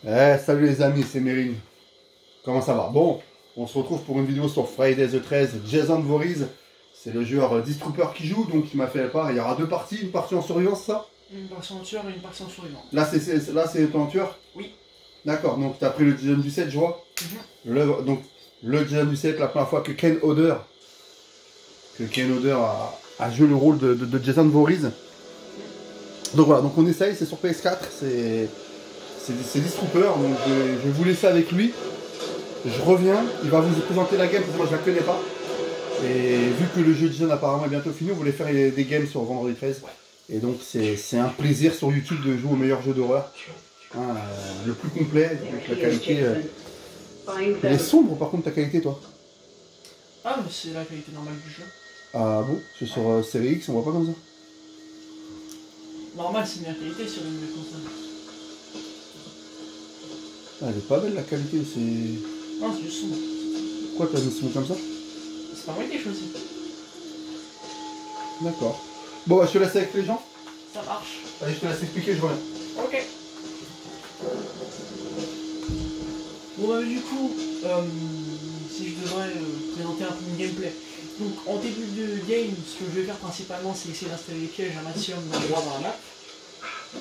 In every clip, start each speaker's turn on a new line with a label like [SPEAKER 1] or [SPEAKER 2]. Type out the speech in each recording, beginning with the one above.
[SPEAKER 1] Salut les amis, c'est Mérine. Comment ça va? Bon, on se retrouve pour une vidéo sur Friday the 13, Jason Voorhees. C'est le joueur Distrooper qui joue, donc il m'a fait la part. Il y aura deux parties, une partie en survivance, ça?
[SPEAKER 2] Une partie en tueur et une partie en survivant.
[SPEAKER 1] Là, c'est en tueur?
[SPEAKER 2] Oui.
[SPEAKER 1] D'accord, donc tu as pris le Jason du 7, je vois. Donc, le Jason du 7, la première fois que Ken Hodder a joué le rôle de Jason Voorhees. Donc voilà, donc on essaye, c'est sur PS4, c'est Distrooper, donc je vais vous laisser avec lui. Je reviens, il va vous présenter la game parce que moi je la connais pas. Et vu que le jeu Jason apparemment est bientôt fini, on voulait faire des games sur vendredi 13. Et donc c'est un plaisir sur YouTube de jouer au meilleur jeu d'horreur. Hein, le plus complet, donc la qualité. Elle est sombre par contre ta qualité toi.
[SPEAKER 2] Ah mais c'est la qualité normale du jeu.
[SPEAKER 1] Ah bon? C'est sur série X, on voit pas comme ça.
[SPEAKER 2] Normal c'est meilleure qualité sur une nouvelle console.
[SPEAKER 1] Ah, elle est pas belle la qualité, c'est...
[SPEAKER 2] Non c'est juste sombre.
[SPEAKER 1] Pourquoi t'as mis ce mot comme ça?
[SPEAKER 2] C'est pas moi qui ai choisi.
[SPEAKER 1] D'accord. Bon bah, je te laisse avec les gens.
[SPEAKER 2] Ça marche.
[SPEAKER 1] Allez, je te laisse expliquer, je reviens.
[SPEAKER 2] Ok. Bon bah du coup, si je devrais présenter un peu mon gameplay. Donc en début de game, ce que je vais faire principalement c'est essayer d'installer les pièges un maximum d'endroits dans la map.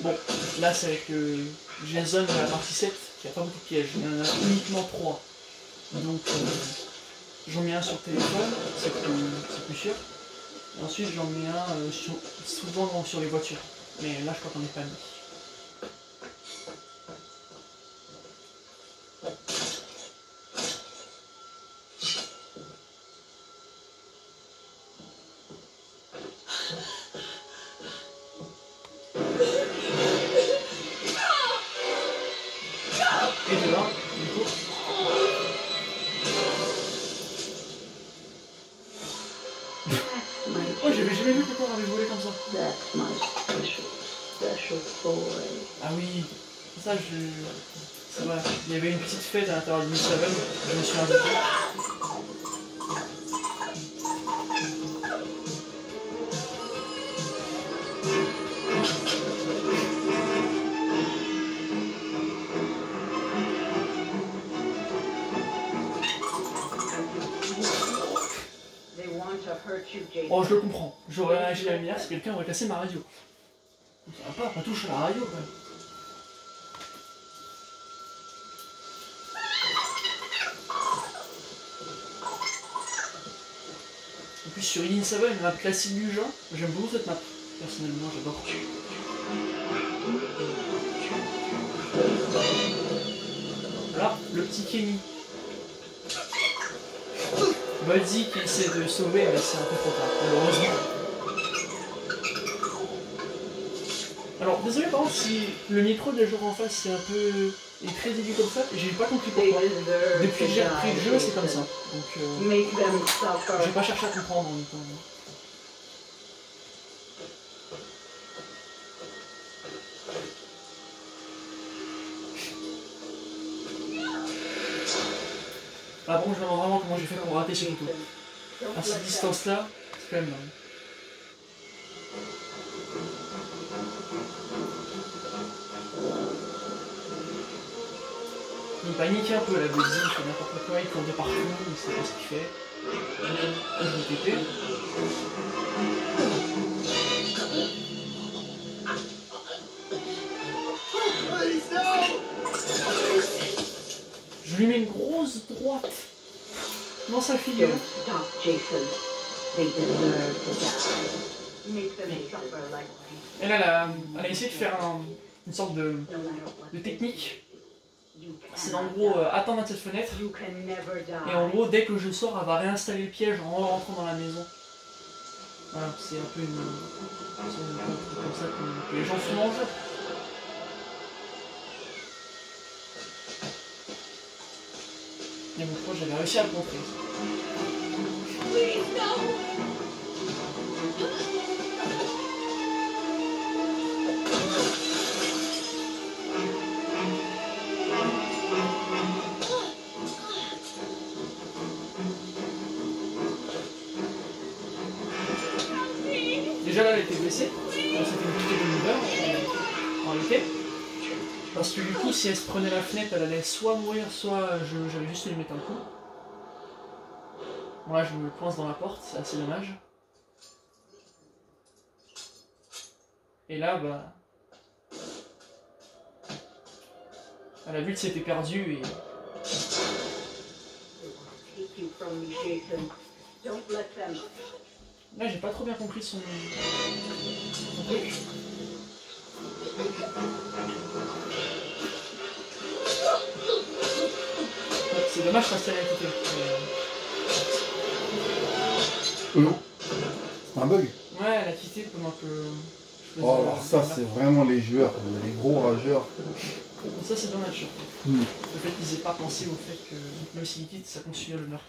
[SPEAKER 2] Bon, là c'est avec Jason de la partie 7, qui a pas beaucoup de pièges, il y en a uniquement 3. Donc j'en mets un sur téléphone, c'est plus sûr. Et ensuite j'en mets un souvent sur les voitures. Mais là je crois qu'on n'est pas mis. Et de là, du coup. Oh, j'avais jamais vu que quelqu'un avait volé comme ça. Ah oui, ça c'est vrai. Il y avait une petite fête à l'intérieur du Seven, je me suis invité. Oh, je le comprends. J'aurais réagi la lumière si quelqu'un aurait cassé ma radio. Ça va pas toucher la radio quand même. En plus sur In 7, une map classique du jeu, j'aime beaucoup cette map. Personnellement, j'adore. Voilà, le petit Kenny. Buddy qui essaie de sauver, mais c'est un peu trop tard, malheureusement. Alors, désolé par contre si le micro de la joueur en face est très aigu comme ça, j'ai pas compris pourquoi. Depuis que j'ai repris le jeu, c'est comme ça. Donc, j'ai pas cherché à comprendre en même temps. Ah bon, je me demande vraiment comment j'ai fait pour rater ce couteau. À cette distance-là, c'est quand même dingue. Il panique un peu la Buddy, il fait n'importe quoi, il court de partout, il sait pas ce qu'il fait. Je vais TP. Je lui mets une grosse droite dans sa figure. Et là, elle a essayé de faire une sorte de technique. C'est en gros attendre à cette fenêtre. Et en gros, dès que je sors, elle va réinstaller le piège en rentrant dans la maison. Voilà, c'est un peu comme ça que les gens font dans le jeu. Et bon, moi j'avais réussi à le contrer. Déjà là elle était blessée, c'était une petite manœuvre en réalité. Parce que du coup, si elle se prenait la fenêtre, elle allait soit mourir, soit j'allais juste lui mettre un coup. Bon là, je me coince dans la porte, c'est assez dommage. Et là, bah... elle a vu que c'était perdu et... Là, j'ai pas trop bien compris son truc. C'est dommage, ça s'est rien quitté.
[SPEAKER 1] C'est un bug.
[SPEAKER 2] Ouais, elle a quitté pendant que...
[SPEAKER 1] Oh, alors ça, c'est vraiment les joueurs, les gros rageurs.
[SPEAKER 2] Ça, c'est dommage. Le fait qu'ils aient pas pensé au fait que même s'ils quittent, ça continue le meurtre.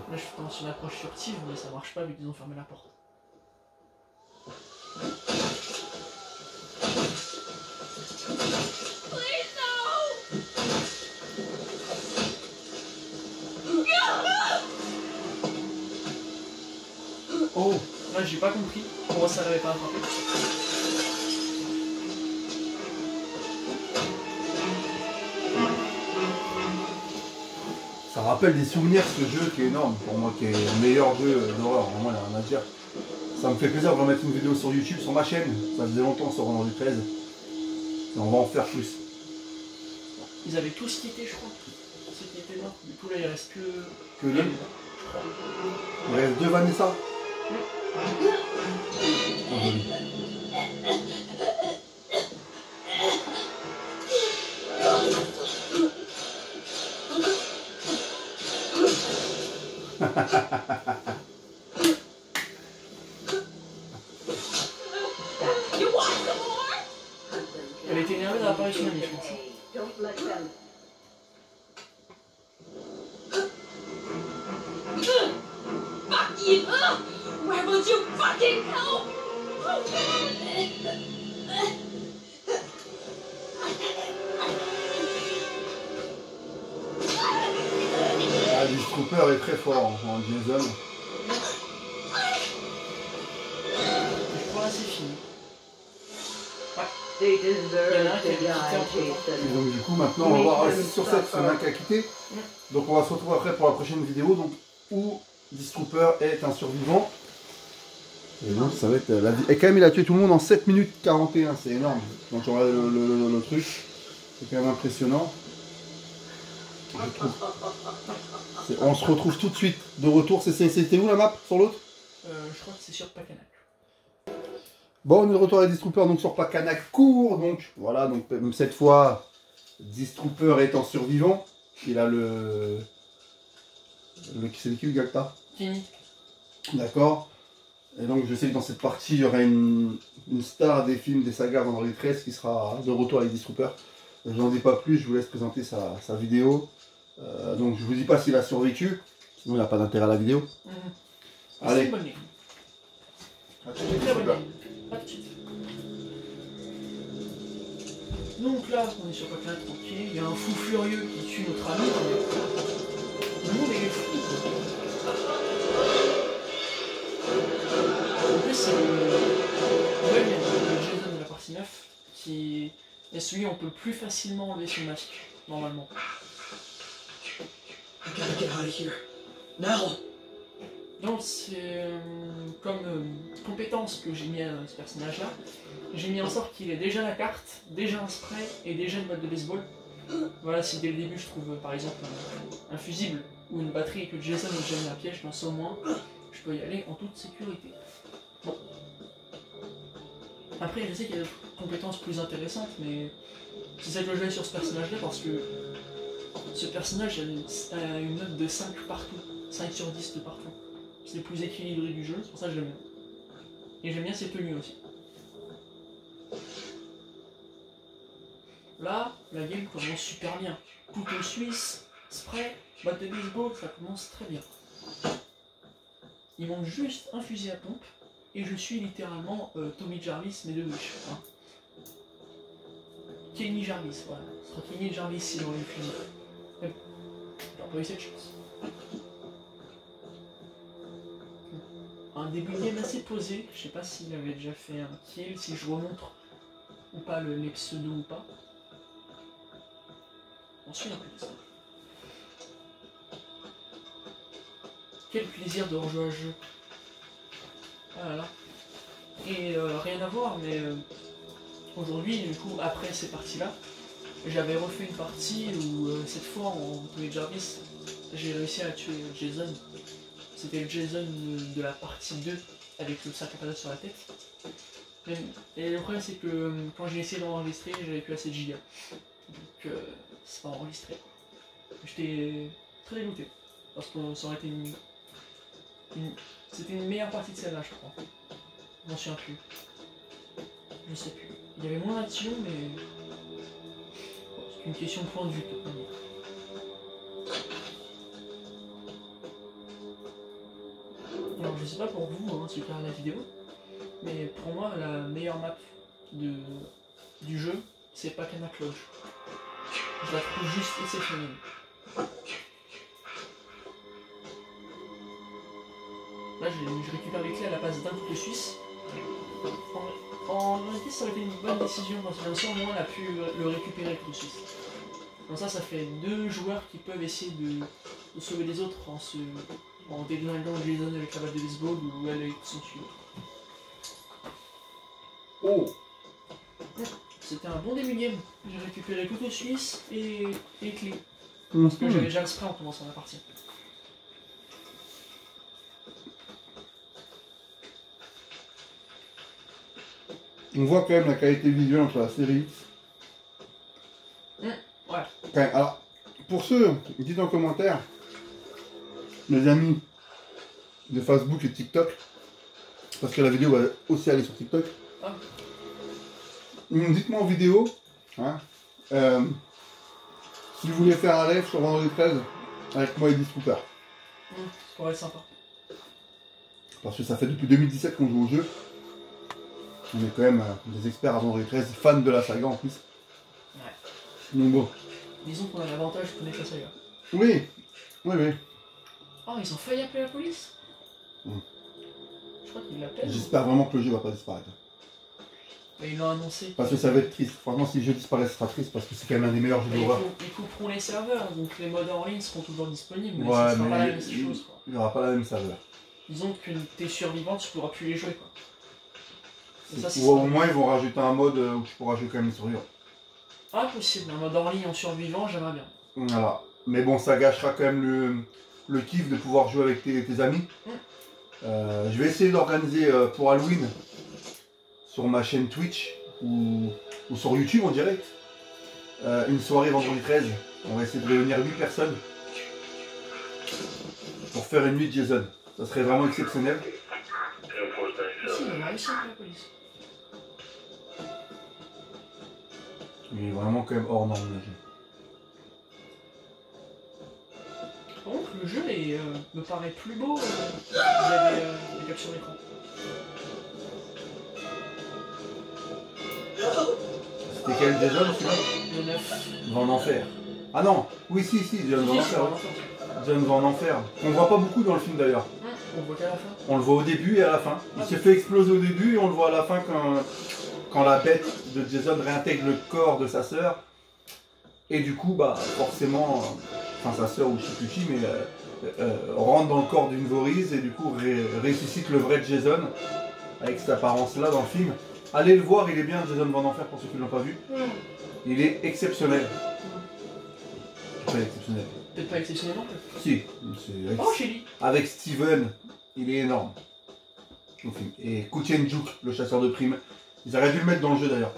[SPEAKER 2] Là, je suis sur une approche furtive, mais ça marche pas vu qu'ils ont fermé la porte.
[SPEAKER 1] Oh!
[SPEAKER 2] Là, j'ai pas compris pourquoi ça l'avait pas attrapé.
[SPEAKER 1] Ça rappelle des souvenirs ce jeu qui est énorme, pour moi qui est le meilleur jeu d'horreur, vraiment il n'y a rien à dire. Ça me fait plaisir de remettre une vidéo sur YouTube, sur ma chaîne, ça faisait longtemps sur Vendredi 13. Et on va en faire plus.
[SPEAKER 2] Ils avaient tous quitté, je crois. Ceux qui étaient morts. Du coup, là, il reste que...
[SPEAKER 1] Que deux. Il reste 2 Vanessa. Oh, joli.
[SPEAKER 2] Elle était énervée dans l'apparition de je pense.
[SPEAKER 3] Fuck you! Where would you fucking help?
[SPEAKER 1] Ah, le Trooper est très fort en Jason.
[SPEAKER 2] Je crois là, c'est fini.
[SPEAKER 3] They
[SPEAKER 2] Il y en
[SPEAKER 3] deserve
[SPEAKER 2] a un qui
[SPEAKER 3] to
[SPEAKER 2] a quitté
[SPEAKER 1] Et
[SPEAKER 2] entre-temps.
[SPEAKER 1] donc du coup maintenant on va voir sur cette c'est un qui a quitté. Donc on va se retrouver après pour la prochaine vidéo donc où This Trooper est un survivant. Et donc ça va être la vie. Et quand même il a tué tout le monde en 7 minutes 41, c'est énorme. Donc on regarde le truc. C'est quand même impressionnant. Je trouve. On se retrouve tout de suite de retour. C'était où la map sur l'autre?
[SPEAKER 2] Je crois que c'est sur Pacanac.
[SPEAKER 1] Bon, on est de retour avec This Trooper donc sur Pacanac court. Donc voilà, donc même cette fois, This Trooper étant survivant, il a c'est qui le Galta?
[SPEAKER 2] Fini.
[SPEAKER 1] D'accord. Et donc je sais que dans cette partie, il y aura une star des films, des sagas Vendredi 13 qui sera de retour avec This Trooper. Je n'en dis pas plus, je vous laisse présenter sa vidéo. Donc je vous dis pas s'il a survécu, sinon il n'y a pas d'intérêt à la vidéo. Allez.
[SPEAKER 2] C'est une bonne game.
[SPEAKER 1] À tout de
[SPEAKER 2] C'est une
[SPEAKER 1] suite,
[SPEAKER 2] très bonne
[SPEAKER 1] Trooper.
[SPEAKER 2] game. À tout de suite. Donc là, on est sur Pacanac tranquille. Il y a un fou furieux qui tue notre ami. Le monde est fou. En plus, c'est le Jason de la partie 9 qui est celui où on peut plus facilement enlever son masque, normalement.
[SPEAKER 3] I gotta get out of here. Now!
[SPEAKER 2] Donc c'est comme compétence que j'ai mis à ce personnage-là, j'ai mis en sorte qu'il ait déjà la carte, déjà un spray et déjà une batte de baseball. Voilà, si dès le début je trouve par exemple un fusible ou une batterie et que Jason a déjà mis un piège, ben ça au moins je peux y aller en toute sécurité. Bon. Après je sais qu'il y a des compétences plus intéressantes, mais c'est ça que je vais sur ce personnage-là parce que ce personnage a une note de 5 partout, 5 sur 10 de partout. C'est le plus équilibré du jeu, c'est pour ça que je l'aime bien. Et j'aime bien ses tenues aussi. Là, la game commence super bien. Couteau suisse, spray, batte de baseball, ça commence très bien. Il manque juste un fusil à pompe, et je suis littéralement Tommy Jarvis, mais de Wish. Hein. Kenny Jarvis, voilà. Ce sera Kenny Jarvis si dans les fusils. Mais j'ai pas eu cette chance. Un début de game assez posé, je sais pas s'il avait déjà fait un kill, si je remontre ou pas les pseudos ou pas. On suit un peu de ça. Quel plaisir de rejouer à ce jeu. Ah là là. Et rien à voir, mais aujourd'hui, du coup, après ces parties-là, j'avais refait une partie où cette fois en Tommy Jarvis, j'ai réussi à tuer Jason. C'était le Jason de la partie 2 avec le sac à patates sur la tête. Et le problème c'est que quand j'ai essayé d'enregistrer, j'avais plus assez de gigas. Donc c'est pas enregistré. J'étais très dégoûté. Parce que ça aurait été c'était une meilleure partie de celle-là, je crois. Je m'en souviens plus. Je sais plus. Il y avait moins d'action, mais c'est une question de point de vue, de toute manière. Alors, je sais pas pour vous, hein, si vous regardez la vidéo, mais pour moi, la meilleure map du jeu, c'est Packanack Lodge. Je la trouve juste exceptionnelle. Là, je récupère les clés à la base d'un couteau suisse. En réalité, ça aurait été une bonne décision parce que comme ça, au moins, on a pu le récupérer, le couteau suisse. Comme ça fait 2 joueurs qui peuvent essayer de sauver les autres en déglinguant Jason avec la balle de baseball ou elle avec son tuyau.
[SPEAKER 1] Oh!
[SPEAKER 2] C'était un bon début de game. J'ai récupéré le couteau suisse et les clés. Parce que j'avais déjà le spray en commençant la partie.
[SPEAKER 1] On voit quand même la qualité visuelle entre la série X.
[SPEAKER 2] Ouais.
[SPEAKER 1] Quand même. Alors, pour ceux, dites en commentaire, mes amis de Facebook et TikTok, parce que la vidéo va aussi aller sur TikTok.
[SPEAKER 2] Ah.
[SPEAKER 1] Dites-moi en vidéo, hein, si vous voulez faire un live sur vendredi 13 avec moi et Discooper.
[SPEAKER 2] Ça pourrait être sympa.
[SPEAKER 1] Parce que ça fait depuis 2017 qu'on joue au jeu. On est quand même des experts à vendredi 13, fans de la saga en plus.
[SPEAKER 2] Ouais.
[SPEAKER 1] Donc bon.
[SPEAKER 2] Disons qu'on a l'avantage de connaître la saga.
[SPEAKER 1] Oui, oui, oui.
[SPEAKER 2] Oh, ils ont failli appeler la police. Je crois qu'ils l'appellent.
[SPEAKER 1] J'espère vraiment que le jeu va pas disparaître.
[SPEAKER 2] Mais ils l'ont annoncé.
[SPEAKER 1] Parce que ça va être triste. Franchement, si le jeu disparaît, ce sera triste parce que c'est quand même un des meilleurs jeux
[SPEAKER 2] Mais
[SPEAKER 1] d'horreur.
[SPEAKER 2] ils couperont les serveurs, donc les modes en ligne seront toujours disponibles, mais
[SPEAKER 1] Ouais,
[SPEAKER 2] ça sera
[SPEAKER 1] mais
[SPEAKER 2] pas la même chose, quoi.
[SPEAKER 1] il n'y aura pas la même saveur.
[SPEAKER 2] Disons que t'es survivant, tu pourras plus les jouer, quoi. Et ça, c'est
[SPEAKER 1] Ou au moins, ils vont rajouter un mode où tu pourras jouer quand même survivant.
[SPEAKER 2] impossible, un mode en ligne en survivant, j'aimerais bien.
[SPEAKER 1] Voilà. Mais bon, ça gâchera quand même le kiff de pouvoir jouer avec tes amis. Je vais essayer d'organiser pour Halloween sur ma chaîne Twitch ou sur YouTube en direct une soirée vendredi 13. On va essayer de réunir 8 personnes pour faire une nuit de Jason. Ça serait vraiment exceptionnel.
[SPEAKER 2] Si, il a réussi avec la police.
[SPEAKER 1] Il est vraiment quand même hors norme le jeu.
[SPEAKER 2] Par contre, le jeu me paraît plus beau via des captures d'écran.
[SPEAKER 1] C'était quel Jason celui-là?
[SPEAKER 2] Le 9.
[SPEAKER 1] Va en enfer. Ah non, oui si, Jason va en enfer. Jason va en enfer. On le voit pas beaucoup dans le film d'ailleurs.
[SPEAKER 2] On le voit qu'à la fin.
[SPEAKER 1] On le voit au début et à la fin. Il s'est fait exploser au début et on le voit à la fin quand la bête de Jason réintègre le corps de sa sœur. Et du coup, bah forcément, enfin sa sœur ou je sais plus qui, mais rentre dans le corps d'une Voorhees et du coup ressuscite le vrai Jason avec cette apparence-là dans le film. Allez le voir, il est bien, Jason va en enfer pour ceux qui ne l'ont pas vu. Il est exceptionnel. Pas exceptionnel.
[SPEAKER 2] Peut-être pas exceptionnel non plus.
[SPEAKER 1] Si,
[SPEAKER 2] Oh, Shelly.
[SPEAKER 1] avec Steven, il est énorme. Et Koutienjuk, le chasseur de primes. Ils auraient dû le mettre dans le jeu d'ailleurs.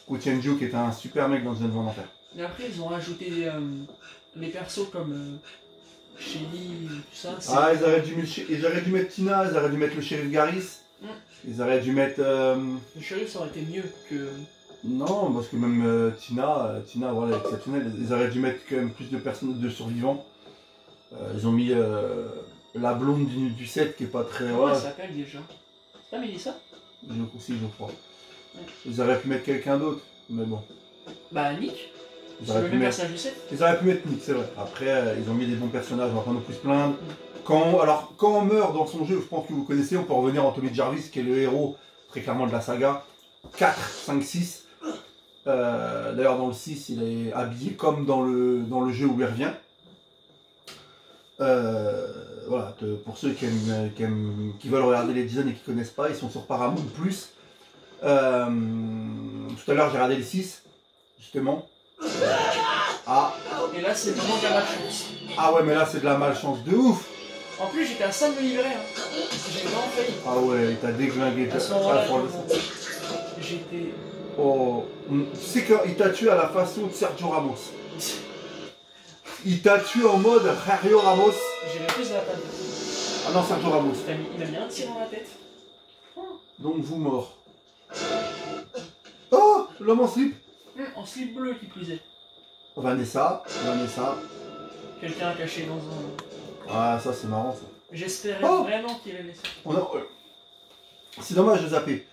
[SPEAKER 1] Koutienjuk est un super mec dans Jason va en enfer.
[SPEAKER 2] Et après, ils ont rajouté les persos comme Shelly, tout ça.
[SPEAKER 1] Ah, ils auraient dû mettre Tina, ils auraient dû mettre le shérif Garris. Ils auraient dû mettre...
[SPEAKER 2] Le shérif, ça aurait été mieux que...
[SPEAKER 1] Non, parce que même Tina, voilà, exceptionnelle. Ils auraient dû mettre quand même plus de personnes, de survivants. Ils ont mis la blonde du set qui est pas très...
[SPEAKER 2] Comment elle s'appelle déjà? C'est pas Mélissa?
[SPEAKER 1] Je crois. Ils auraient pu mettre quelqu'un d'autre, mais bon.
[SPEAKER 2] Bah, Nick.
[SPEAKER 1] Ils
[SPEAKER 2] C'est
[SPEAKER 1] auraient
[SPEAKER 2] le
[SPEAKER 1] pu
[SPEAKER 2] même
[SPEAKER 1] mettre...
[SPEAKER 2] personnage du set.
[SPEAKER 1] Ils auraient pu mettre Nick, c'est vrai. Après, ils ont mis des bons personnages, on va pas non plus se plaindre. Quand on meurt dans son jeu, je pense que vous connaissez, on peut revenir en Tommy Jarvis, qui est le héros très clairement de la saga. 4, 5, 6. D'ailleurs dans le 6 il est habillé comme dans le jeu où il revient. Voilà, pour ceux qui veulent regarder les Jason et qui connaissent pas, ils sont sur Paramount+. Tout à l'heure j'ai regardé le 6, justement. Ah.
[SPEAKER 2] Et là c'est vraiment de la malchance.
[SPEAKER 1] Ah ouais mais là c'est de la malchance de ouf.
[SPEAKER 2] En plus j'étais à ça de me livrer, hein. J'ai vraiment failli.
[SPEAKER 1] Ah ouais, il t'a déglingué.
[SPEAKER 2] À ce moment-là, j'étais...
[SPEAKER 1] Oh, tu sais qu'il t'a tué à la façon de Sergio Ramos. Il t'a tué en mode Sergio Ramos.
[SPEAKER 2] J'ai la prise de la table.
[SPEAKER 1] Ah non, Sergio Ramos.
[SPEAKER 2] Il a mis un tir dans la tête.
[SPEAKER 1] Donc vous mort. Oh, l'homme en slip.
[SPEAKER 2] En slip bleu qui plus est.
[SPEAKER 1] Vanessa.
[SPEAKER 2] Quelqu'un a caché dans un...
[SPEAKER 1] Ah ça c'est marrant ça.
[SPEAKER 2] J'espérais vraiment qu'il allait laisser.
[SPEAKER 1] C'est dommage de zapper.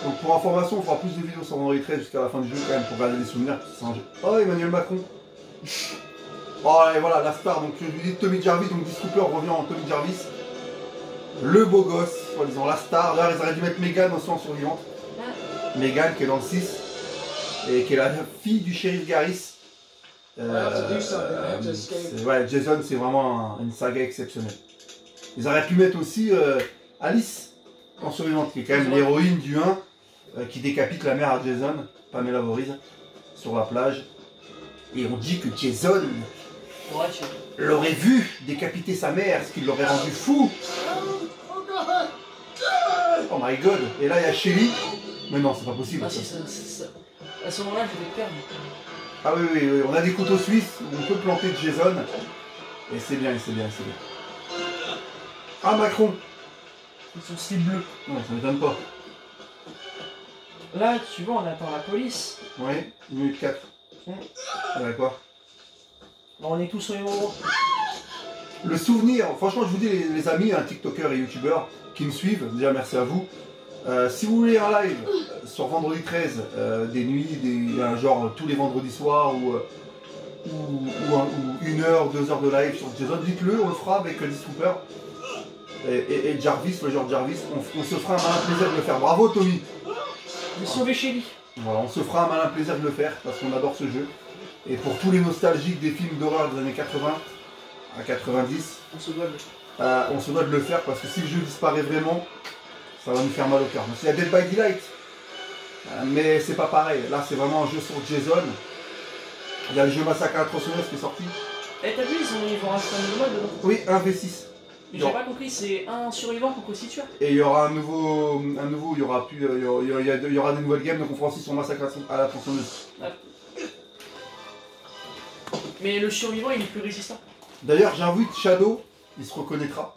[SPEAKER 1] Donc pour information, on fera plus de vidéos sur Vendredi 13 jusqu'à la fin du jeu quand même pour garder des souvenirs. C'est un jeu. Oh Emmanuel Macron. Oh et voilà la star, donc je lui dis Tommy Jarvis, donc Discooper revient en Tommy Jarvis. Le beau gosse, soi-disant la star. D'ailleurs ils auraient dû mettre Megan aussi en survivante. Megan qui est dans le 6 et qui est la fille du shérif Garris. Ouais, Jason c'est vraiment une saga exceptionnelle. Ils auraient pu mettre aussi Alice en survivante, qui est quand même l'héroïne du 1 qui décapite la mère à Jason, Pamela Voorhees, sur la plage. Et on dit que Jason l'aurait vu décapiter sa mère, ce qui l'aurait rendu fou. Oh my god. Et là il y a Shelly. Mais non, c'est pas possible.
[SPEAKER 2] Ah si, ça. À ce moment-là, je vais perdre.
[SPEAKER 1] Ah oui, on a des couteaux suisses où on peut planter Jason. Et c'est bien. Ah, Macron.
[SPEAKER 2] Ils sont si bleus.
[SPEAKER 1] Ouais, ça m'étonne pas.
[SPEAKER 2] Là, tu vois, on attend la police.
[SPEAKER 1] Ouais, 1 minute 4. Ouais, quoi.
[SPEAKER 2] On est tous au même endroit.
[SPEAKER 1] Le souvenir, franchement, je vous dis, les amis, TikTokers et YouTubeurs qui me suivent, déjà merci à vous. Si vous voulez un live sur vendredi 13, des nuits, genre tous les vendredis soirs ou 1 heure, 2 heures de live sur Jason, dites-le, on le fera avec Discooper et Jarvis, le genre Jarvis, on se fera un malin plaisir de le faire. Bravo Tommy.
[SPEAKER 2] J'ai sauvé Shelly.
[SPEAKER 1] Voilà, on se fera un malin plaisir de le faire parce qu'on adore ce jeu. Et pour tous les nostalgiques des films d'horreur des années 80 à 90, on se doit de le faire parce que si le jeu disparaît vraiment, ça va nous faire mal au cœur. Il y a Dead by Daylight, mais c'est pas pareil. Là, c'est vraiment un jeu sur Jason. Il y a le jeu Massacre à la tronçonneuse qui est sorti.
[SPEAKER 2] Et t'as vu, ils vont rajouter un nouveau mode dedans.
[SPEAKER 1] Oui, 1v6.
[SPEAKER 2] Mais j'ai pas compris, c'est un survivant contre 6 tueurs.
[SPEAKER 1] Et il y aura un nouveau, il y aura plus, il y aura des nouvelles games, donc on fera aussi sur Massacre à la tronçonneuse.
[SPEAKER 2] Ah. Mais le survivant, il est plus résistant.
[SPEAKER 1] D'ailleurs, j'invite Shadow, il se reconnaîtra.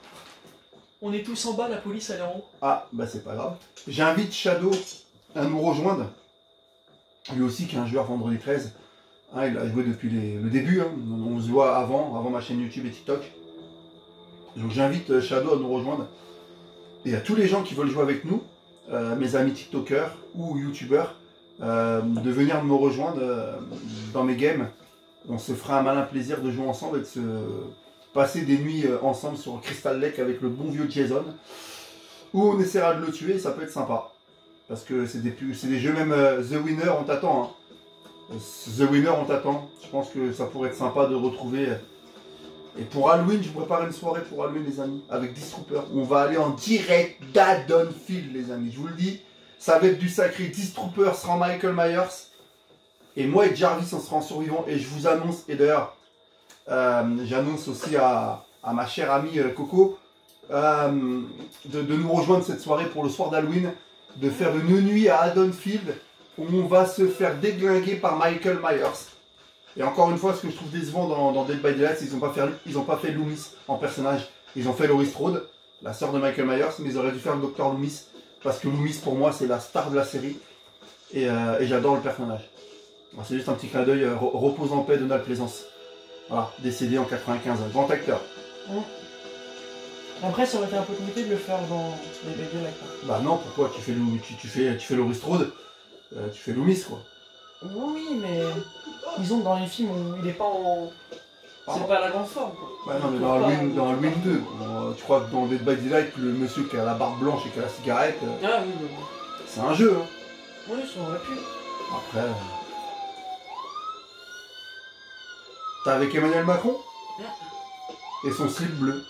[SPEAKER 2] On est tous en bas, la police elle est en haut.
[SPEAKER 1] Ah, bah c'est pas grave. J'invite Shadow à nous rejoindre. Lui aussi qui est un joueur vendredi 13. Hein, il a joué depuis le début. Hein. On se voit avant ma chaîne YouTube et TikTok. Donc j'invite Shadow à nous rejoindre. Et à tous les gens qui veulent jouer avec nous, mes amis TikTokers ou YouTubeurs, de venir me rejoindre dans mes games. On se fera un malin plaisir de jouer ensemble et de se passer des nuits ensemble sur Crystal Lake avec le bon vieux Jason. Où on essaiera de le tuer, ça peut être sympa. Parce que c'est des jeux, même The Winner, on t'attend. Hein. The Winner, on t'attend. Je pense que ça pourrait être sympa de retrouver. Et pour Halloween, je prépare une soirée pour Halloween, les amis, avec Discooper. On va aller en direct d'Haddonfield, les amis. Je vous le dis, ça va être du sacré. Discooper sera en Michael Myers. Et moi et Jarvis, on sera en survivant. Et je vous annonce, et d'ailleurs, j'annonce aussi à ma chère amie Coco, de nous rejoindre cette soirée pour le soir d'Halloween, de faire une nuit à Haddonfield où on va se faire déglinguer par Michael Myers. Et encore une fois, ce que je trouve décevant dans Dead by Daylight, c'est qu'ils n'ont pas fait Loomis en personnage. Ils ont fait Laurie Strode, la sœur de Michael Myers, mais ils auraient dû faire le Dr Loomis, parce que Loomis, pour moi, c'est la star de la série. Et j'adore le personnage. C'est juste un petit clin d'œil, repose en paix, Donald Pleasance. Voilà, décédé en 95, un grand acteur.
[SPEAKER 2] Après, ça aurait été un peu compliqué de le faire dans Dead by Daylight.
[SPEAKER 1] Bah non, pourquoi tu fais Laurie Strode, tu fais Loomis, quoi.
[SPEAKER 2] Oui, mais disons que dans les films, il est pas en... C'est pas la grande forme, quoi.
[SPEAKER 1] Bah non, mais dans Halloween 2, tu crois que dans Dead by Daylight, le monsieur qui a la barbe blanche et qui a la cigarette,
[SPEAKER 2] Ah oui,
[SPEAKER 1] c'est un jeu, hein.
[SPEAKER 2] Oui, ça aurait pu.
[SPEAKER 1] Après... T'as avec Emmanuel Macron et son slip bleu.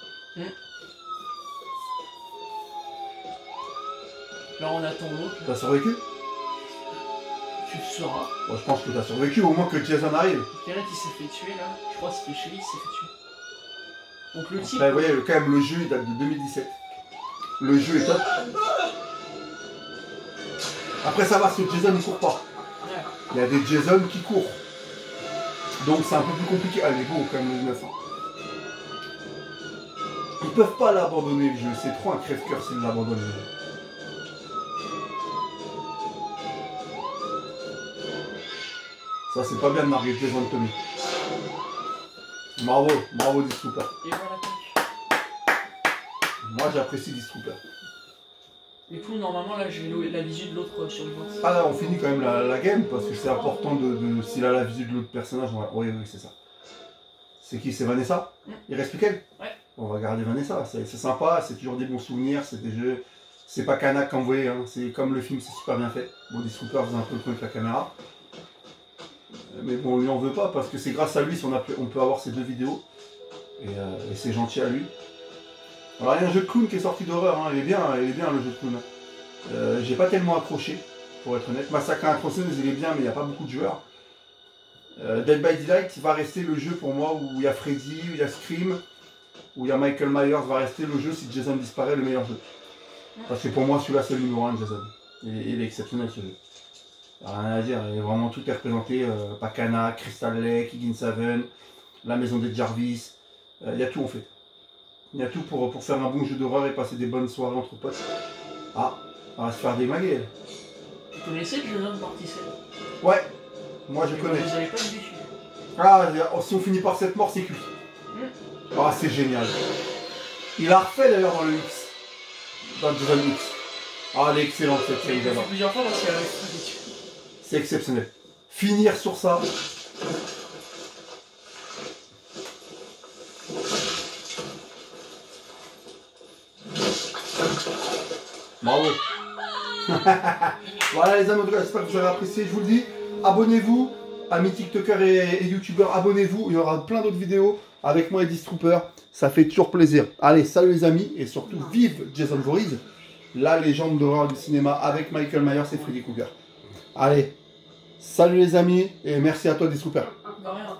[SPEAKER 2] Là, on attend l'autre.
[SPEAKER 1] T'as survécu?
[SPEAKER 2] Tu le sauras.
[SPEAKER 1] Bon, je pense que t'as survécu au moins que Jason arrive.
[SPEAKER 2] Quelqu'un qui s'est fait tuer là. Je crois que c'était Shelly qui s'est fait tuer. Donc le type.
[SPEAKER 1] Après, vous voyez, quand même, le jeu il date de 2017. Le jeu est top. Après, ça va, parce que Jason il court pas.
[SPEAKER 2] Ouais.
[SPEAKER 1] Il y a des Jason qui courent. Donc c'est un peu plus compliqué. Ah, il est beau quand même le 9. Hein. Ils peuvent pas l'abandonner le jeu. C'est trop un crève-cœur s'ils l'abandonnent. Le jeu. Ça, c'est pas bien de narguer Jason Tommy. Bravo, bravo Discooper.
[SPEAKER 2] Et voilà.
[SPEAKER 1] Moi, j'apprécie Discooper.
[SPEAKER 2] Du coup, normalement, là, j'ai la visu de l'autre survivant.
[SPEAKER 1] Ah là, on finit quand même la game parce que c'est important de s'il a la visu de l'autre personnage. Oui, c'est ça. C'est qui? C'est Vanessa? Il reste plus qu'elle?
[SPEAKER 2] Ouais.
[SPEAKER 1] On va garder Vanessa. C'est sympa, c'est toujours des bons souvenirs, c'est des jeux. C'est pas Canac comme vous voyez, hein. C'est comme le film, c'est super bien fait. Bon, Discooper faisait un peu le con avec la caméra. Mais bon, on lui en veut pas parce que c'est grâce à lui si on peut avoir ces 2 vidéos. Et c'est gentil à lui. Alors il y a un jeu de clown qui est sorti d'horreur, hein. Il est bien le jeu de clown. J'ai pas tellement accroché, pour être honnête. Massacre à Introsseuse, il est bien, mais il n'y a pas beaucoup de joueurs. Dead by Daylight va rester le jeu pour moi où il y a Freddy, où il y a Scream, où il y a Michael Myers, va rester le jeu si Jason disparaît, le meilleur jeu. Parce que pour moi celui-là c'est le numéro 1 de Jason. Il est exceptionnel ce jeu. Rien à dire, vraiment tout est représenté. Pacana, Crystal Lake, Higgins Haven, la maison des Jarvis, il y a tout en fait. Il y a tout pour faire un bon jeu d'horreur et passer des bonnes soirées entre potes. Ah, on va se faire démaguer.
[SPEAKER 2] Vous connaissez le jeune homme partie 7?
[SPEAKER 1] Ouais, moi je connais.
[SPEAKER 2] Vous n'allez pas me déçu.
[SPEAKER 1] Ah, si on finit par cette mort, c'est cuit. Ah, c'est génial. Il a refait d'ailleurs dans le X. Dans le Jason X. Ah, elle est excellente cette série
[SPEAKER 2] Il l'a
[SPEAKER 1] d'abord.
[SPEAKER 2] fait plusieurs fois parce qu'elle avait pas déçu.
[SPEAKER 1] C'est exceptionnel. Finir sur ça. Bravo. Voilà les amis, j'espère que vous avez apprécié. Je vous le dis, abonnez-vous, amis TikTokers et YouTubeurs, abonnez-vous. Il y aura plein d'autres vidéos avec moi et Distrooper. Ça fait toujours plaisir. Allez, salut les amis et surtout vive Jason Voorhees, la légende d'horreur du cinéma avec Michael Myers et Freddy Krueger. Allez, salut les amis et merci à toi Distrooper.
[SPEAKER 2] De rien.